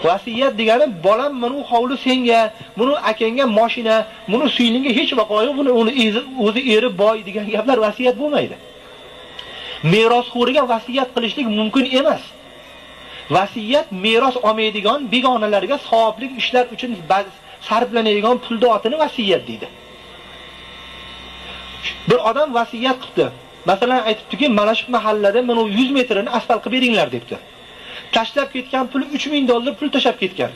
Vasiyat degani bolam mana bu hovli senga, buni akangga mashina, buni suylinga hech vaqoya, buni o'zi eri boy degan gaplar vasiyat bo'lmaydi. Merosxo'riga vasiyat qilishlik mumkin emas. Vasiyat meros olmaydigan begonalarga savobli ishlar uchun sarflanadigan pul dotini vasiyat deydi. Bir odam vasiyat qildi. Masalan aytibdiki, mana shu mahallada mana 100 metrini asfalt qilib beringlar debdi. Tashlab ketgan puli $3000 pul tashab ketgan.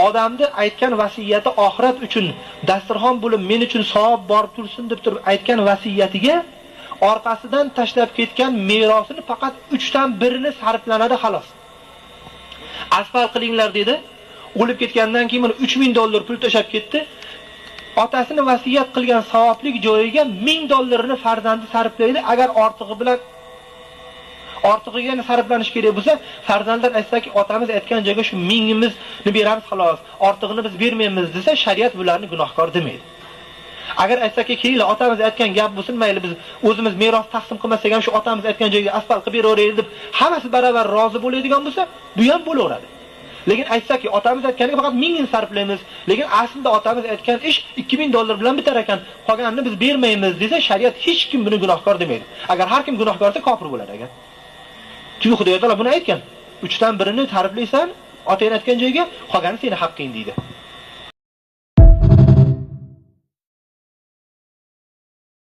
Odamni aytgan vasiyati oxirat uchun dasturxon bo'lib men uchun savob borib tursin deb turib aytgan vasiyatiga orqasidan tashlab ketgan merosini faqat 3dan 1ni sarflanadi xolos. Asfalt qilinglar dedi. O'lib ketgandan keyin $3000 pul tashab ketdi. Otasini vasiyat qilgan savoblik joyiga $1000 farzandi sarflaydi. Agar ortig'iga sarflanish kerak bo'lsa, farzandlar aytsa-ki, otamiz aytgan joyga shu 1000imizni beramiz xolos, ortig'ini biz bermaymiz desa, shariat bularni gunohkor demaydi. Agar aytsa-ki, keyin otamiz aytgan gap bo'lsin, mayli biz o'zimiz meros taqsim qilmasak ham shu otamiz aytgan joyga asfalt qilib beraveraylik deb hammasi baravar rozi bo'ladigan bo'lsa, bu ham bo'laveradi. Lekin aytsa-ki, otamiz aytganiga faqat 1000 ni sarflaymiz, lekin aslida otamiz aytgan ish $2000 bilan bitar ekan, qolganini biz bermaymiz desa, shariat hech kim buni gunohkor demaydi. Agar har kim gunohkor bo'lsa, kofir bo'ladi ekan. Chunki Xudo taolo buni aytgan. 3dan 1ni sarflaysan, otang aytgan joyga, qolgani seni haqqing deydi.